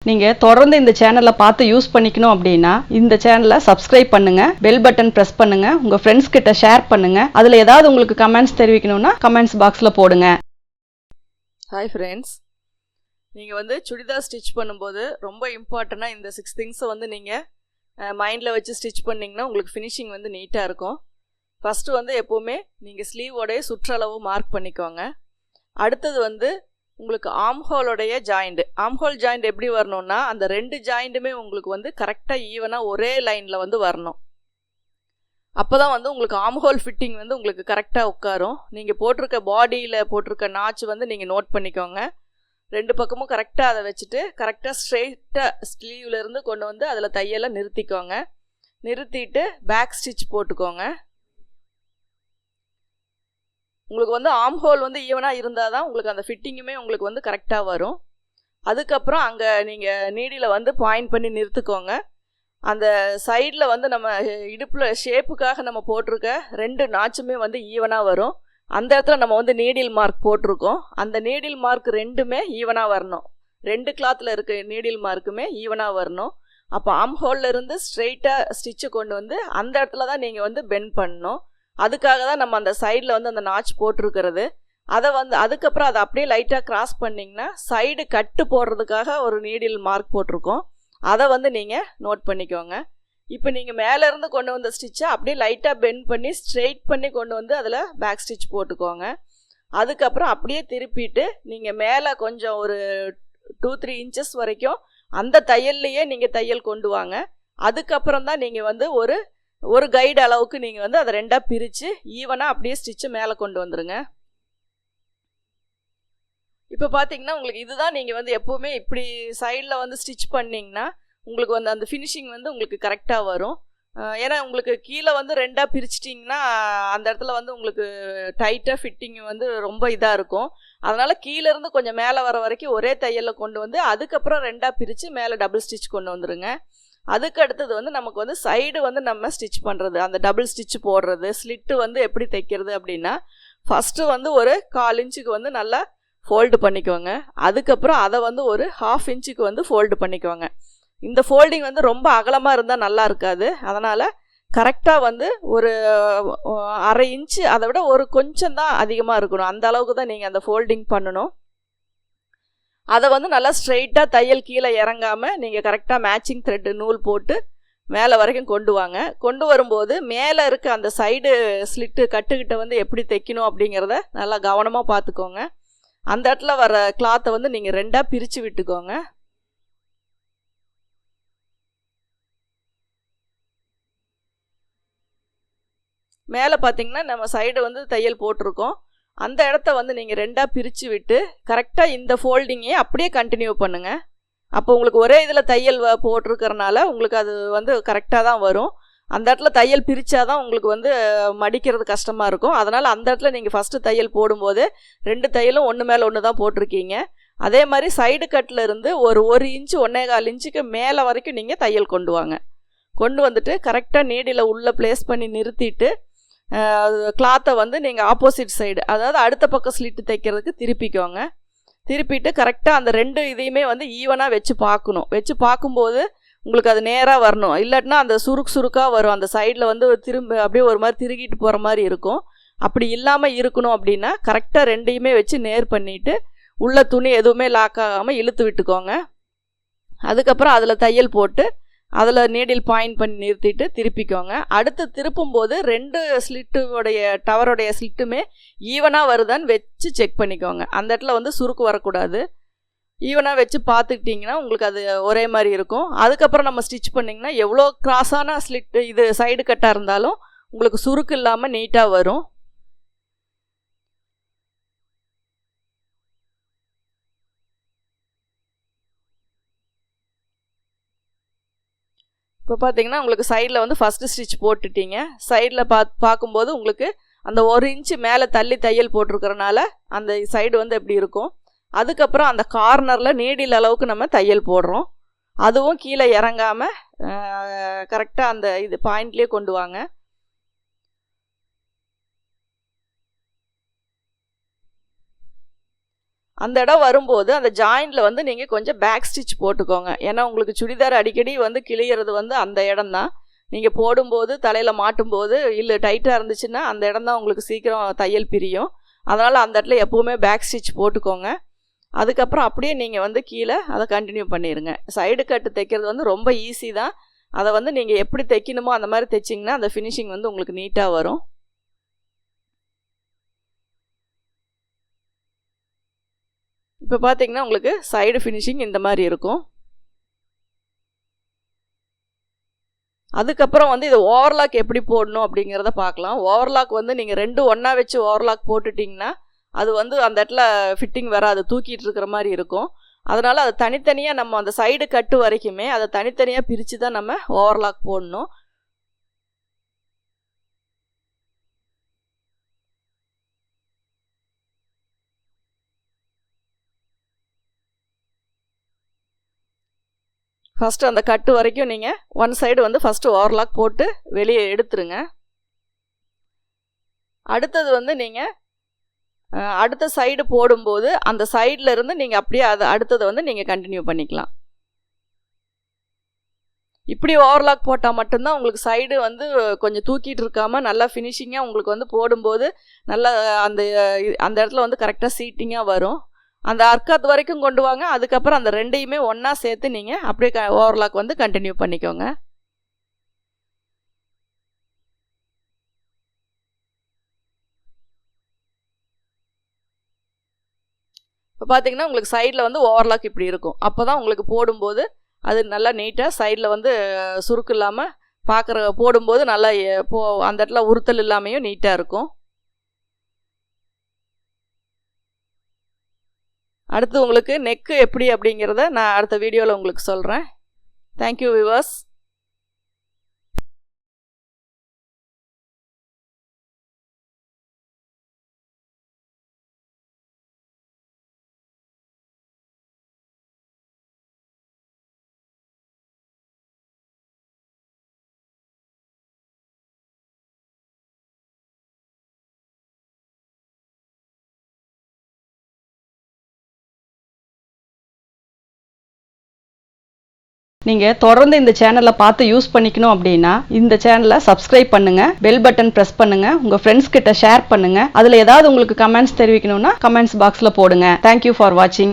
நீங்கள் தொடர்ந்து இந்த சேனலை பார்த்து யூஸ் பண்ணிக்கணும் அப்படின்னா இந்த சேனலை சப்ஸ்கிரைப் பண்ணுங்கள், பெல் பட்டன் ப்ரெஸ் பண்ணுங்கள், உங்கள் ஃப்ரெண்ட்ஸ் கிட்ட ஷேர் பண்ணுங்கள். அதில் ஏதாவது உங்களுக்கு கமெண்ட்ஸ் தெரிவிக்கணும்னா கமெண்ட்ஸ் பாக்ஸில் போடுங்க. ஹாய் ஃப்ரெண்ட்ஸ், நீங்கள் சுடிதார் ஸ்டிச் பண்ணும்போது ரொம்ப இம்பார்ட்டண்ட்டாக இந்த 6 திங்ஸை நீங்கள் மைண்டில் வச்சு ஸ்டிச் பண்ணிங்கன்னா உங்களுக்கு ஃபினிஷிங் நீட்டாக இருக்கும். ஃபஸ்ட்டு எப்போவுமே நீங்கள் ஸ்லீவோடைய சுற்றளவு மார்க் பண்ணிக்கோங்க. அடுத்தது உங்களுக்கு ஆம்ஹோலோடைய ஜாயிண்ட். ஆம்ஹோல் ஜாயிண்ட் எப்படி வரணும்னா அந்த 2 ஜாயிண்ட்டுமே உங்களுக்கு கரெக்டாக ஈவனாக ஒரே லைனில் வரணும். அப்போ தான் உங்களுக்கு ஆம்ஹோல் ஃபிட்டிங் உங்களுக்கு கரெக்டாக உட்காரும். நீங்கள் போட்டிருக்க பாடியில் போட்டிருக்க நாச்சு நீங்கள் நோட் பண்ணிக்கோங்க. 2 பக்கமும் கரெக்டாக அதை வச்சுட்டு கரெக்டாக ஸ்ட்ரெயிட்டாக ஸ்லீவ்லேருந்து கொண்டு அதில் தையலை நிறுத்திக்கோங்க. நிறுத்திட்டு பேக் ஸ்டிச் போட்டுக்கோங்க. உங்களுக்கு ஆம்ஹோல் ஈவனாக இருந்தால் தான் உங்களுக்கு அந்த ஃபிட்டிங்குமே உங்களுக்கு கரெக்டாக வரும். அதுக்கப்புறம் அங்கே நீங்கள் நீடியில் பாயிண்ட் பண்ணி நிறுத்துக்கோங்க. அந்த சைடில் நம்ம இடுப்பில் ஷேப்புக்காக நம்ம போட்டிருக்க 2 நாச்சுமே ஈவனாக வரும். அந்த இடத்துல நம்ம நீடில் மார்க் போட்டிருக்கோம். அந்த நீடில் மார்க் 2மே ஈவனாக வரணும். 2 கிளாத்தில் இருக்க நீடில் மார்க்குமே ஈவனாக வரணும். அப்போ ஆம்ஹோலில் இருந்து ஸ்ட்ரெயிட்டாக ஸ்டிச்சு கொண்டு அந்த இடத்துல தான் நீங்கள் பெண்ட் பண்ணணும். அதுக்காக தான் நம்ம அந்த சைடில் அந்த நாச் போட்டிருக்கிறது. அதை அதுக்கப்புறம் அதை அப்படியே லைட்டாக கிராஸ் பண்ணிங்கன்னா சைடு கட்டு போடுறதுக்காக ஒரு நீடில் மார்க் போட்டிருக்கோம். அதை நீங்கள் நோட் பண்ணிக்கோங்க. இப்போ நீங்கள் மேலேருந்து கொண்டு வந்த ஸ்டிச்சை அப்படியே லைட்டாக பெண்ட் பண்ணி ஸ்ட்ரெயிட் பண்ணி கொண்டு அதில் பேக் ஸ்டிச் போட்டுக்கோங்க. அதுக்கப்புறம் அப்படியே திருப்பிட்டு நீங்கள் மேலே கொஞ்சம் ஒரு 2-3 இன்ச்சஸ் வரைக்கும் அந்த தையல்லையே நீங்கள் தையல் கொண்டு வாங்க. அதுக்கப்புறம் தான் நீங்கள் ஒரு கைடு அளவுக்கு நீங்கள் அதை 2ஆக பிரித்து ஈவனாக அப்படியே ஸ்டிச்சு மேலே கொண்டு வந்துடுங்க. இப்போ பார்த்தீங்கன்னா உங்களுக்கு இதுதான் நீங்கள் எப்போவுமே இப்படி சைடில் ஸ்டிச் பண்ணிங்கன்னா உங்களுக்கு அந்த ஃபினிஷிங் உங்களுக்கு கரெக்டாக வரும். ஏன்னா உங்களுக்கு கீழே 2ஆக பிரிச்சிட்டிங்கன்னா அந்த இடத்துல உங்களுக்கு டைட்டாக ஃபிட்டிங் ரொம்ப இதாக இருக்கும். அதனால் கீழேருந்து கொஞ்சம் மேலே வர வரைக்கும் ஒரே தையலில் கொண்டு அதுக்கப்புறம் 2ஆக பிரித்து மேலே டபுள் ஸ்டிச் கொண்டு வந்துடுங்க. அதுக்கு அடுத்தது நமக்கு சைடு நம்ம ஸ்டிச் பண்ணுறது, அந்த டபுள் ஸ்டிச் போடுறது, ஸ்லிட்டு எப்படி தைக்கிறது அப்படின்னா ஃபஸ்ட்டு ஒரு 1/4 இன்ச்சுக்கு நல்லா ஃபோல்டு பண்ணிக்கோங்க. அதுக்கப்புறம் அதை ஒரு 1/2 இன்ச்சுக்கு ஃபோல்டு பண்ணிக்கோங்க. இந்த ஃபோல்டிங் ரொம்ப அகலமாக இருந்தால் நல்லா இருக்காது. அதனால் கரெக்டாக ஒரு 1/2 இன்ச்சு, அதை விட ஒரு கொஞ்சம் தான் அதிகமாக இருக்கணும். அந்த அளவுக்கு தான் நீங்கள் அந்த ஃபோல்டிங் பண்ணணும். அதை நல்லா ஸ்ட்ரெயிட்டாக தையல் கீழே இறங்காமல் நீங்கள் கரெக்டாக மேட்சிங் த்ரெட்டு நூல் போட்டு மேலே வரைக்கும் கொண்டு வாங்க. கொண்டு வரும்போது மேலே இருக்க அந்த சைடு ஸ்லிட்டு கட்டுக்கிட்ட எப்படி தைக்கணும் அப்படிங்கிறத நல்லா கவனமாக பார்த்துக்கோங்க. அந்த இடத்துல வர கிளாத்தை நீங்கள் 2ஆக பிரித்து விட்டுக்கோங்க. மேலே பார்த்தீங்கன்னா நம்ம சைடு தையல் போட்டிருக்கோம். அந்த இடத்த நீங்கள் 2ஆக பிரித்து விட்டு கரெக்டாக இந்த ஃபோல்டிங்கே அப்படியே கண்டினியூ பண்ணுங்கள். அப்போ உங்களுக்கு ஒரே இதில் தையல் போட்டிருக்கறனால உங்களுக்கு அது கரெக்டாக தான் வரும். அந்த இடத்துல தையல் பிரித்தா தான் உங்களுக்கு மடிக்கிறது கஷ்டமாக இருக்கும். அதனால் அந்த இடத்துல நீங்கள் ஃபஸ்ட்டு தையல் போடும்போது 2 தையலும் ஒன்று மேலே ஒன்று தான் போட்டிருக்கீங்க. அதே மாதிரி சைடு கட்டில் இருந்து ஒரு 1 இன்ச்சு 1.25 இன்ச்சுக்கு மேலே வரைக்கும் நீங்கள் தையல் கொண்டு வாங்க. கொண்டு வந்துட்டு கரெக்டாக நீடியில் உள்ளே ப்ளேஸ் பண்ணி நிறுத்திட்டு கிளாத்தை நீங்கள் ஆப்போசிட் சைடு, அதாவது அடுத்த பக்கம் ஸ்லிட்டு தைக்கிறதுக்கு திருப்பிக்கோங்க. திருப்பிட்டு கரெக்டாக அந்த 2 இதையுமே ஈவனாக வச்சு பார்க்கணும். வச்சு பார்க்கும்போது உங்களுக்கு அது நேராக வரணும். இல்லாட்டினா அந்த சுருக்காக வரும். அந்த சைடில் திரும்ப அப்படியே ஒரு மாதிரி திருகிட்டு போகிற மாதிரி இருக்கும். அப்படி இல்லாமல் இருக்கணும் அப்படின்னா கரெக்டாக 2யுமே வச்சு நேர் பண்ணிவிட்டு உள்ள துணி எதுவுமே லாக் ஆகாமல் இழுத்து விட்டுக்கோங்க. அதுக்கப்புறம் அதில் தையல் போட்டு அதில் நீடில் பாயிண்ட் பண்ணி நிறுத்திட்டு திருப்பிக்கோங்க. அடுத்து திருப்பும்போது 2 ஸ்லிட்டுடைய டவருடைய ஸ்லிட்டுமே ஈவனாக வருதான்னு வச்சு செக் பண்ணிக்கோங்க. அந்த இடத்துல சுருக்கு வரக்கூடாது. ஈவனாக வச்சு பார்த்துக்கிட்டிங்கன்னா உங்களுக்கு அது ஒரே மாதிரி இருக்கும். அதுக்கப்புறம் நம்ம ஸ்டிச் பண்ணிங்கன்னா எவ்வளோ கிராஸான ஸ்லிட்டு இது சைடு கட்டாக இருந்தாலும் உங்களுக்கு சுருக்கு இல்லாமல் நீட்டாக வரும். இப்போ பார்த்தீங்கன்னா உங்களுக்கு சைடில் ஃபஸ்ட்டு ஸ்டிச் போட்டுட்டீங்க. சைடில் பார்க்கும்போது உங்களுக்கு அந்த 1 இன்ச்சு மேலே தள்ளி தையல் போட்டிருக்கிறனால அந்த சைடு எப்படி இருக்கும். அதுக்கப்புறம் அந்த கார்னரில் நீடில் அளவுக்கு நம்ம தையல் போடுறோம். அதுவும் கீழே இறங்காமல் கரெக்டாக அந்த இது பாயிண்ட்லேயே கொண்டு வாங்க. அந்த இடம் வரும்போது அந்த ஜாயிண்டில் வந்து நீங்கள் கொஞ்சம் பேக் ஸ்டிச் போட்டுக்கோங்க. ஏன்னா உங்களுக்கு சுடிதார் அடிக்கடி வந்து கிழியறது வந்து அந்த இடம் தான். நீங்கள் போடும்போது தலையில் மாட்டும்போது இல்லை டைட்டாக இருந்துச்சுன்னா அந்த இடம் தான் உங்களுக்கு சீக்கிரம் தையல் பிரியும். அதனால் அந்த இடத்துல எப்போவுமே பேக் ஸ்டிச் போட்டுக்கோங்க. அதுக்கப்புறம் அப்படியே நீங்கள் வந்து கீழே அதை கண்டினியூ பண்ணிடுங்க. சைடு கட்டு தைக்கிறது வந்து ரொம்ப ஈஸி தான். அதை வந்து நீங்கள் எப்படி தைக்கணுமோ அந்த மாதிரி தைச்சிங்கன்னா அந்த ஃபினிஷிங் வந்து உங்களுக்கு நீட்டாக வரும். இப்போ பார்த்தீங்கன்னா உங்களுக்கு சைடு ஃபினிஷிங் இந்த மாதிரி இருக்கும். அதுக்கப்புறம் வந்து இது ஓவர்லாக் எப்படி போடணும் அப்படிங்கிறத பார்க்கலாம். ஓவர்லாக் வந்து நீங்கள் 2 ஒன்றா வச்சு ஓவர்லாக் போட்டுட்டிங்கன்னா அது வந்து அந்த இடத்துல ஃபிட்டிங் வராது, தூக்கிட்டு இருக்கிற மாதிரி இருக்கும். அதனால் அதை தனித்தனியாக நம்ம அந்த சைடு கட்டு வரைக்குமே அதை தனித்தனியாக பிரித்து தான் நம்ம ஓவர்லாக் போடணும். ஃபஸ்ட்டு அந்த கட்டு வரைக்கும் நீங்கள் ஒன் சைடு வந்து ஃபஸ்ட்டு ஓவர்லாக் போட்டு வெளியே எடுத்துருங்க. அடுத்தது வந்து நீங்கள் அடுத்த சைடு போடும்போது அந்த சைடில் இருந்து நீங்கள் அப்படியே அதை அடுத்ததை வந்து நீங்கள் கண்டினியூ பண்ணிக்கலாம். இப்படி ஓவர்லாக் போட்டால் மட்டும்தான் உங்களுக்கு சைடு வந்து கொஞ்சம் தூக்கிட்டு இருக்காமல் நல்லா ஃபினிஷிங்காக உங்களுக்கு வந்து போடும்போது நல்லா அந்த அந்த இடத்துல வந்து கரெக்டாக சீட்டிங்காக வரும். அந்த அர்க்காத் வரைக்கும் கொண்டு வாங்க. அதுக்கப்புறம் அந்த 2யுமே ஒன்றா சேர்த்து நீங்கள் அப்படியே ஓவர்லாக் வந்து கண்டினியூ பண்ணிக்கோங்க. இப்போ பார்த்தீங்கன்னா உங்களுக்கு சைடில் வந்து ஓவர்லாக் இப்படி இருக்கும். அப்போ தான் உங்களுக்கு போடும்போது அது நல்லா நீட்டாக சைடில் வந்து சுருக்கு இல்லாமல் போடும்போது நல்லா அந்த இடத்துல உறுத்தல் இல்லாமையும் நீட்டாக இருக்கும். அடுத்து உங்களுக்கு நெக்கு எப்படி அப்படிங்கிறத நான் அடுத்த வீடியோவில் உங்களுக்கு சொல்கிறேன். Thank you viewers. நீங்கள் தொடர்ந்து இந்த சேனலை பார்த்து யூஸ் பண்ணிக்கணும் அப்படின்னா இந்த சேனலை சப்ஸ்கிரைப் பண்ணுங்க, பெல் பட்டன் ப்ரெஸ் பண்ணுங்க, உங்க ஃப்ரெண்ட்ஸ் கிட்ட ஷேர் பண்ணுங்க. அதில் ஏதாவது உங்களுக்கு கமெண்ட்ஸ் தெரிவிக்கணும்னா கமெண்ட்ஸ் பாக்ஸில் போடுங்க. தேங்க்யூ ஃபார் வாட்சிங்.